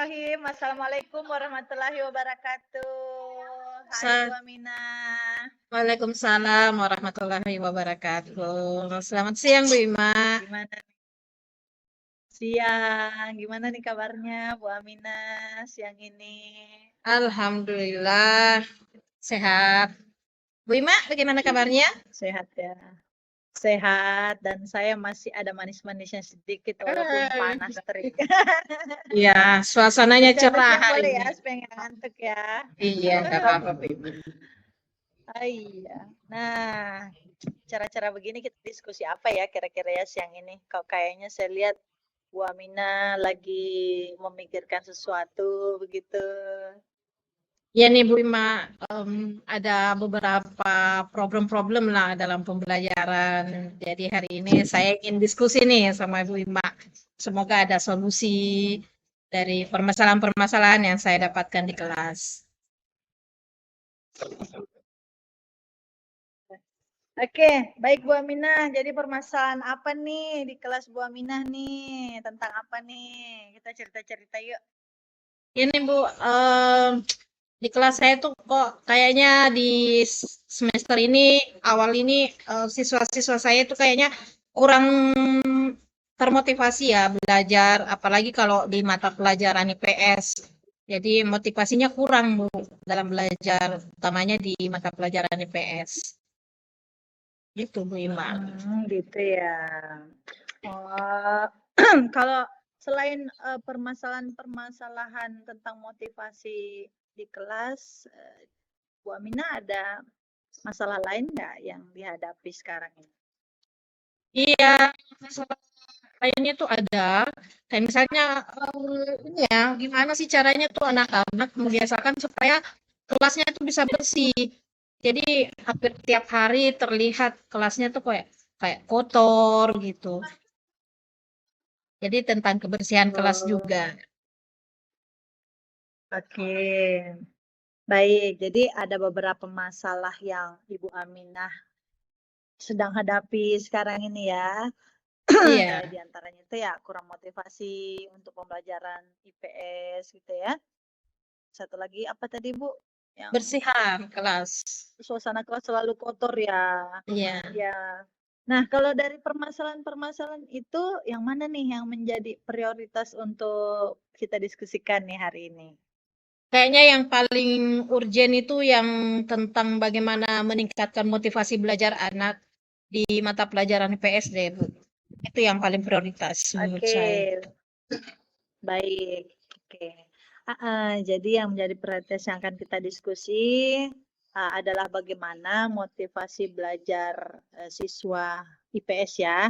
Bismillahirrahmanirrahim. Assalamualaikum warahmatullahi wabarakatuh. Hai Bu Sa- Aminah. Waalaikumsalam warahmatullahi wabarakatuh. Selamat siang Bu Ima. Gimana nih? Siang. Gimana nih kabarnya Bu Aminah siang ini? Alhamdulillah sehat. Bu Ima, bagaimana kabarnya? Sehat ya? Sehat dan saya masih ada manis-manisnya sedikit walaupun Eh, panas terik. Iya, suasananya Bercanda cerah siang hari boleh ini. ya supaya nggak ngantuk ya. Iya, nggak apa-apa Bu Ima. Ah, iya. Nah, cara-cara begini kita diskusi apa ya kira-kira ya siang ini? Kok kayaknya saya lihat Bu Amina lagi memikirkan sesuatu begitu. Ya nih Bu Ima, ada beberapa problem-problem lah dalam pembelajaran. Jadi hari ini saya ingin diskusi nih sama Bu Ima. Semoga ada solusi dari permasalahan-permasalahan yang saya dapatkan di kelas. Oke, baik Bu Aminah. Jadi permasalahan apa nih di kelas Bu Aminah nih? Tentang apa nih? Kita cerita-cerita yuk. Ini Bu, di kelas saya tuh kok kayaknya di semester ini, awal ini siswa-siswa saya tuh kayaknya kurang termotivasi ya belajar, apalagi kalau di mata pelajaran IPS. Jadi motivasinya kurang Bu dalam belajar, utamanya di mata pelajaran IPS. Gitu Bu Iman. Gitu ya. Oh, kalau selain permasalahan-permasalahan tentang motivasi di kelas, Bu Aminah ada masalah lain nggak yang dihadapi sekarang ini? Iya, masalah kayaknya tuh ada. Kayak misalnya ini ya, gimana sih caranya tuh anak-anak membiasakan supaya kelasnya tuh bisa bersih. Jadi hampir tiap hari terlihat kelasnya tuh kayak kayak kotor gitu. Jadi tentang kebersihan kelas Oh, juga. oke. Baik, jadi ada beberapa masalah yang Ibu Aminah sedang hadapi sekarang ini ya. Kayak Iya, diantaranya itu ya kurang motivasi untuk pembelajaran IPS gitu ya. Satu lagi apa tadi Bu? Yang bersihan kelas. suasana kelas selalu kotor ya. Iya. Ya. Nah, kalau dari permasalahan-permasalahan itu yang mana nih yang menjadi prioritas untuk kita diskusikan nih hari ini? Kayaknya yang paling urgen itu yang tentang bagaimana meningkatkan motivasi belajar anak di mata pelajaran IPS deh, Bu. Itu yang paling prioritas menurut Oke, saya. baik. Oke. Jadi yang menjadi prioritas yang akan kita diskusi adalah bagaimana motivasi belajar siswa IPS ya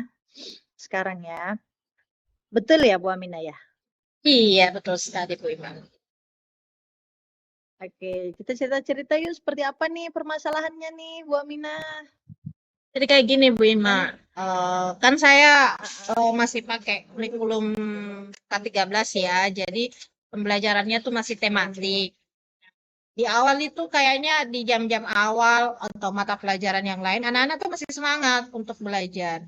sekarang ya. Betul ya Bu Amina ya? Iya, betul sekali, Bu Iman. Oke, kita cerita-cerita yuk seperti apa nih permasalahannya nih Bu Amina. Jadi kayak gini, Bu Ima. Gimana? Kan saya Ah, ah. masih pakai kurikulum K13 ya. Jadi pembelajarannya tuh masih tematik. Di awal itu kayaknya di jam-jam awal atau mata pelajaran yang lain, anak-anak tuh masih semangat untuk belajar.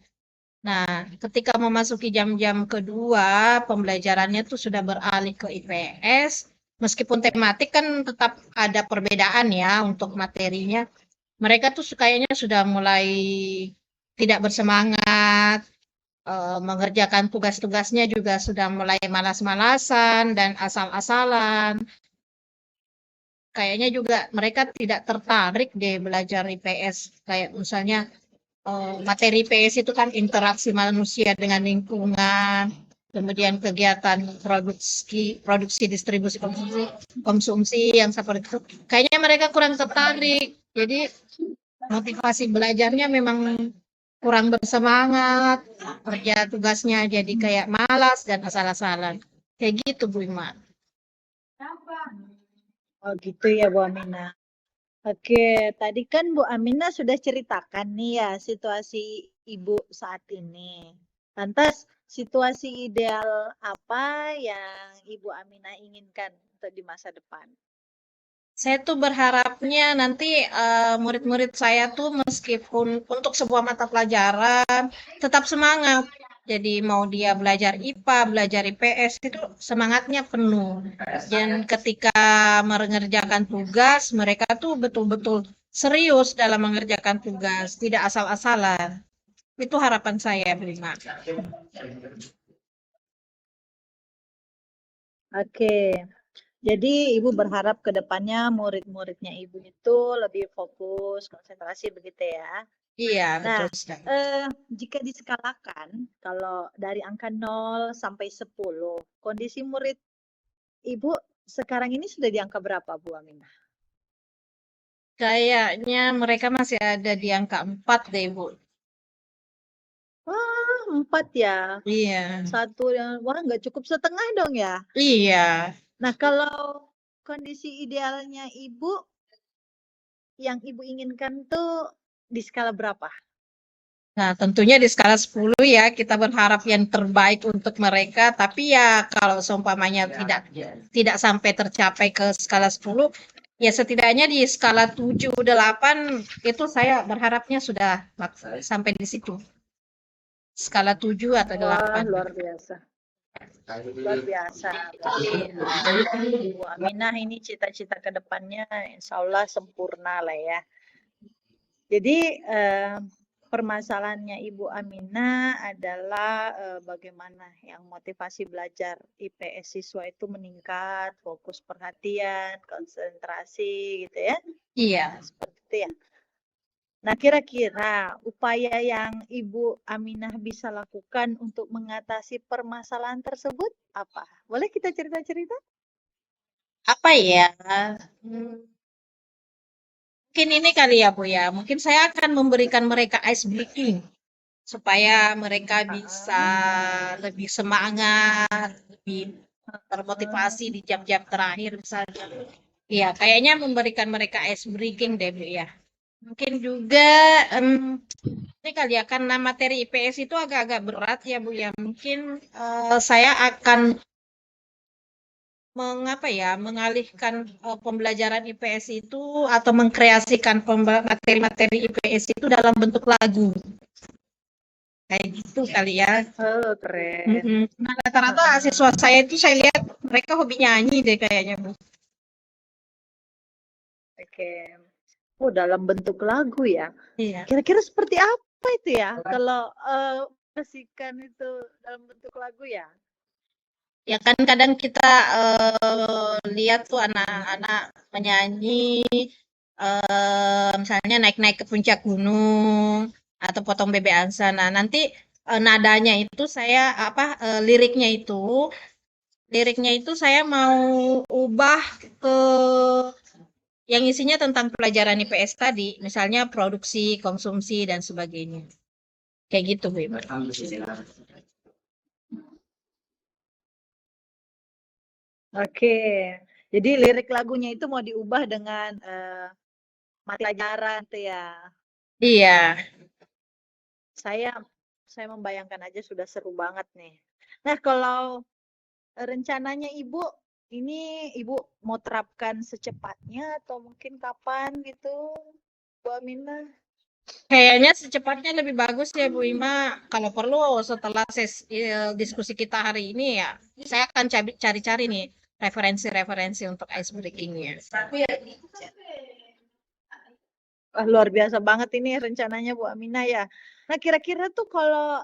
Nah, ketika memasuki jam-jam kedua, pembelajarannya tuh sudah beralih ke IPS. Meskipun tematik kan tetap ada perbedaan ya untuk materinya. Mereka tuh kayaknya sudah mulai tidak bersemangat, mengerjakan tugas-tugasnya juga sudah mulai malas-malasan dan asal-asalan. Kayaknya juga mereka tidak tertarik deh belajar IPS. Kayak misalnya materi IPS itu kan interaksi manusia dengan lingkungan, kemudian kegiatan produksi distribusi konsumsi yang seperti itu. Kayaknya mereka kurang tertarik. Jadi motivasi belajarnya memang kurang bersemangat, kerja tugasnya jadi kayak malas dan asal-asalan. Kayak gitu Bu Ima. Oh gitu ya Bu Amina. Oke, tadi kan Bu Amina sudah ceritakan nih ya situasi Ibu saat ini. Lantas, situasi ideal apa yang Ibu Amina inginkan untuk di masa depan? Saya tuh berharapnya nanti murid-murid saya tuh meskipun untuk sebuah mata pelajaran tetap semangat. Jadi mau dia belajar IPA, belajar IPS itu semangatnya penuh. Dan ketika mengerjakan tugas, mereka tuh betul-betul serius dalam mengerjakan tugas, tidak asal-asalan. Itu harapan saya, Prima. Oke. Jadi Ibu berharap ke depannya murid-muridnya Ibu itu lebih fokus, konsentrasi begitu ya. Iya, Nah, betul sekali. jika diskalakan, kalau dari angka 0 sampai 10, kondisi murid Ibu sekarang ini sudah di angka berapa, Bu Aminah? Kayaknya mereka masih ada di angka 4 deh, Bu. Wah, 4 ya. Iya. Satu yang, wah nggak cukup setengah dong ya. Iya. Nah, kalau kondisi idealnya Ibu, yang Ibu inginkan tuh di skala berapa? Nah, tentunya di skala 10 ya, kita berharap yang terbaik untuk mereka, tapi ya kalau seumpamanya tidak sampai tercapai ke skala 10, ya setidaknya di skala 7, 8 itu saya berharapnya sudah sampai di situ. Skala 7 atau Wah, 8. luar biasa. Luar biasa. Berarti Bu Aminah ini cita-cita ke depannya insya Allah sempurna lah ya. Jadi permasalahannya Ibu Aminah adalah bagaimana yang motivasi belajar IPS siswa itu meningkat, fokus perhatian, konsentrasi gitu ya. Iya. Nah, seperti itu ya. Nah, kira-kira upaya yang Ibu Aminah bisa lakukan untuk mengatasi permasalahan tersebut apa? Boleh kita cerita-cerita? Apa ya? Mungkin ini kali ya, Bu ya. Mungkin saya akan memberikan mereka ice breaking supaya mereka bisa lebih semangat, lebih termotivasi di jam-jam terakhir misalnya. Iya, kayaknya memberikan mereka ice breaking deh, Bu ya. Mungkin juga ini kali ya, karena materi IPS itu agak-agak berat ya, Bu ya. Mungkin saya akan mengalihkan pembelajaran IPS itu atau mengkreasikan materi-materi IPS itu dalam bentuk lagu. Kayak gitu kali ya. Oh, keren. Nah, rata-rata siswa saya itu saya lihat mereka hobi nyanyi deh kayaknya, Bu. Oke. Oh, dalam bentuk lagu ya. Iya. Kira-kira seperti apa itu ya? Kalau musikan itu dalam bentuk lagu ya? Ya kan kadang kita lihat tuh anak-anak menyanyi misalnya naik-naik ke puncak gunung atau potong bebek angsa. Nah, nanti nadanya itu saya liriknya itu saya mau ubah ke yang isinya tentang pelajaran IPS tadi, misalnya produksi, konsumsi dan sebagainya. Kayak gitu, Bu. Oke. Jadi lirik lagunya itu mau diubah dengan mata pelajaran tuh ya. Iya. Saya membayangkan aja sudah seru banget nih. Nah, kalau rencananya Ibu, ini Ibu mau terapkan secepatnya atau mungkin kapan gitu, Bu Aminah? Kayaknya secepatnya lebih bagus ya Bu Ima. Kalau perlu setelah diskusi kita hari ini ya, saya akan cari-cari nih referensi-referensi untuk ice breakingnya. Wah, luar biasa banget ini rencananya Bu Aminah ya. Nah, kira-kira tuh kalau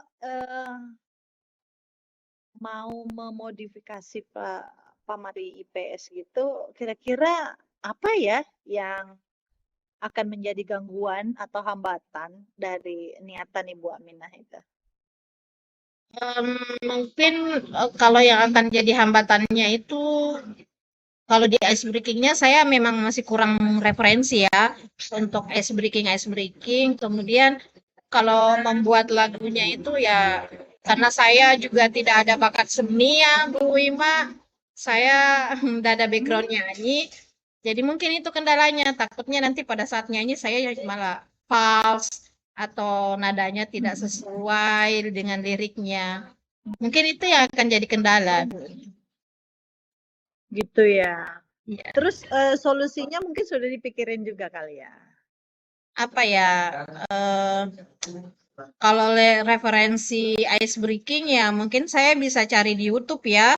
mau memodifikasi pamari IPS gitu, kira-kira apa ya yang akan menjadi gangguan atau hambatan dari niatan Ibu Aminah itu? Mungkin kalau yang akan jadi hambatannya itu kalau di ice breakingnya saya memang masih kurang referensi ya untuk ice breaking. Kemudian kalau membuat lagunya itu ya karena saya juga tidak ada bakat seni ya Bu Wima, saya tidak ada background nyanyi. Jadi mungkin itu kendalanya. Takutnya nanti pada saat nyanyi saya malah false atau nadanya tidak sesuai dengan liriknya. Mungkin itu yang akan jadi kendala. Gitu ya. Ya. Terus solusinya mungkin sudah dipikirin juga kali ya. Apa ya? Kalau referensi ice breaking ya mungkin saya bisa cari di YouTube ya.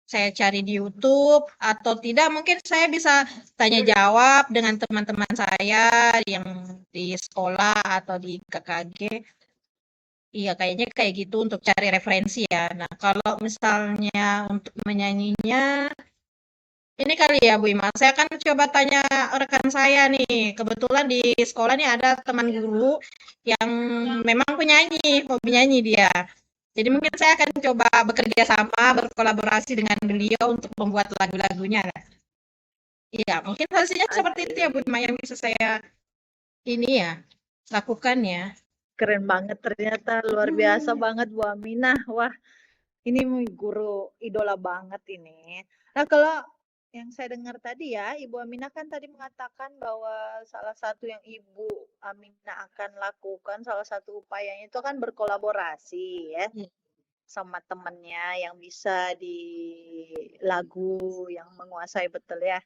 Saya cari di YouTube atau tidak mungkin saya bisa tanya jawab dengan teman-teman saya yang di sekolah atau di KKG. Iya, kayaknya kayak gitu untuk cari referensi ya. Nah, kalau misalnya untuk menyanyinya, ini kali ya Bu Ima, saya akan coba tanya rekan saya nih. Kebetulan di sekolah nih ada teman guru yang memang penyanyi, hobi nyanyi dia. Jadi mungkin saya akan coba bekerja sama, berkolaborasi dengan beliau untuk membuat lagu-lagunya. Iya, mungkin hasilnya seperti itu ya Bu Oke. Ima yang bisa saya ini ya lakukan ya. Keren banget ternyata, luar biasa banget Bu Aminah. Wah, ini guru idola banget ini. Nah, kalau yang saya dengar tadi ya, Ibu Aminah kan tadi mengatakan bahwa salah satu yang Ibu Aminah akan lakukan, salah satu upayanya itu kan berkolaborasi ya Iya. sama temennya yang bisa di lagu yang menguasai betul ya.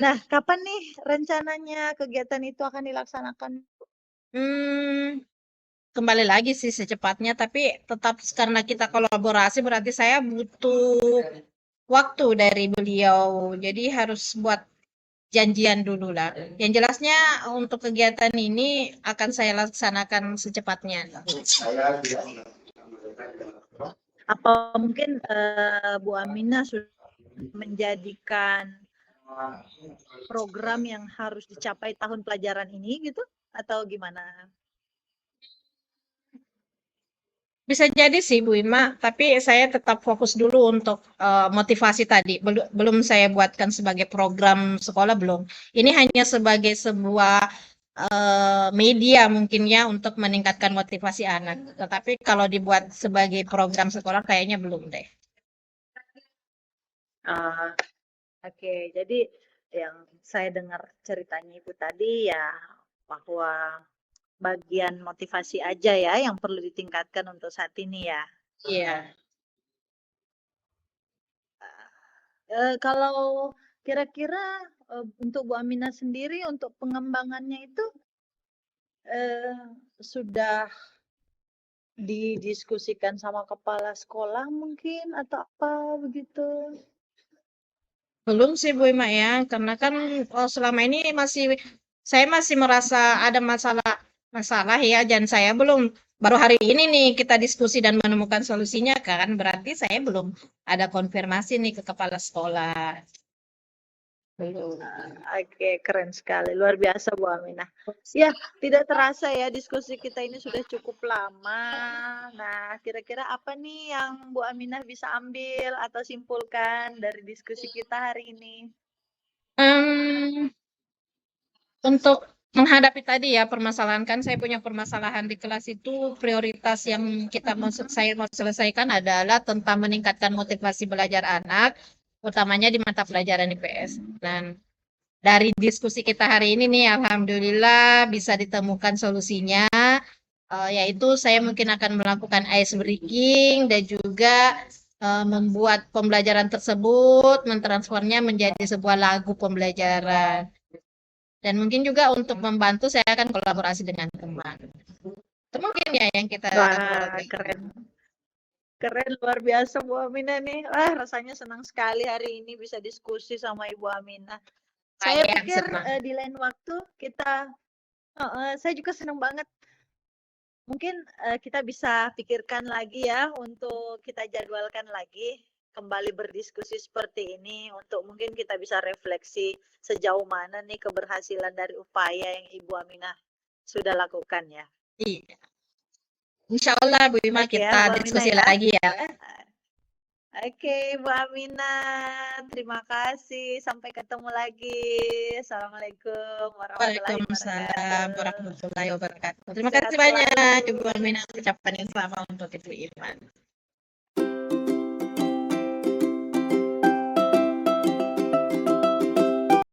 Nah, kapan nih rencananya kegiatan itu akan dilaksanakan? Hmm, kembali lagi sih secepatnya, tapi tetap karena kita kolaborasi berarti saya butuh waktu dari beliau. Jadi harus buat janjian dulu lah. Yang jelasnya untuk kegiatan ini akan saya laksanakan secepatnya. Apa mungkin Bu Aminah sudah menjadikan program yang harus dicapai tahun pelajaran ini gitu? Atau gimana? Bisa jadi sih Bu Ima, tapi saya tetap fokus dulu untuk motivasi tadi. Belum saya buatkan sebagai program sekolah belum. Ini hanya sebagai sebuah media mungkin ya untuk meningkatkan motivasi anak. Tetapi kalau dibuat sebagai program sekolah kayaknya belum deh. Ah, oke, jadi yang saya dengar ceritanya Ibu tadi ya bahwa bagian motivasi aja ya yang perlu ditingkatkan untuk saat ini ya. Iya. Kalau kira-kira untuk Bu Aminah sendiri untuk pengembangannya itu sudah didiskusikan sama kepala sekolah mungkin atau apa begitu? Belum sih Bu Ima ya, karena kan selama ini saya masih merasa ada masalah ya, dan saya belum baru hari ini nih kita diskusi dan menemukan solusinya kan, berarti saya belum ada konfirmasi nih ke kepala sekolah. Belum. Oke, keren sekali. Luar biasa Bu Aminah. Ya, tidak terasa ya diskusi kita ini sudah cukup lama. Nah, kira-kira apa nih yang Bu Aminah bisa ambil atau simpulkan dari diskusi kita hari ini? Em, untuk menghadapi tadi ya permasalahan, kan saya punya permasalahan di kelas itu, prioritas yang saya mau selesaikan adalah tentang meningkatkan motivasi belajar anak, utamanya di mata pelajaran IPS. Dan dari diskusi kita hari ini nih, alhamdulillah bisa ditemukan solusinya, yaitu saya mungkin akan melakukan ice breaking dan juga membuat pembelajaran tersebut, mentransfernya menjadi sebuah lagu pembelajaran. Dan mungkin juga untuk membantu saya akan kolaborasi dengan teman. Itu mungkin ya yang kita Wah, keren. Keren, luar biasa Bu Aminah nih. Wah, rasanya senang sekali hari ini bisa diskusi sama Ibu Aminah. Saya Saya pikir senang. di lain waktu kita, saya juga senang banget. Mungkin kita bisa pikirkan lagi ya untuk kita jadwalkan lagi kembali berdiskusi seperti ini untuk mungkin kita bisa refleksi sejauh mana nih keberhasilan dari upaya yang Ibu Aminah sudah lakukan ya. Iya. Insya Allah Bu Ima Oke ya, kita Bu Aminah diskusi ya. lagi ya. Oke, Bu Aminah, terima kasih. Sampai ketemu lagi. Assalamualaikum warahmatullahi Waalaikumsalam wabarakatuh. warahmatullahi wabarakatuh. Terima Sehat kasih banyak selalu. Ibu Aminah, ucapan yang sama untuk Ibu Iman.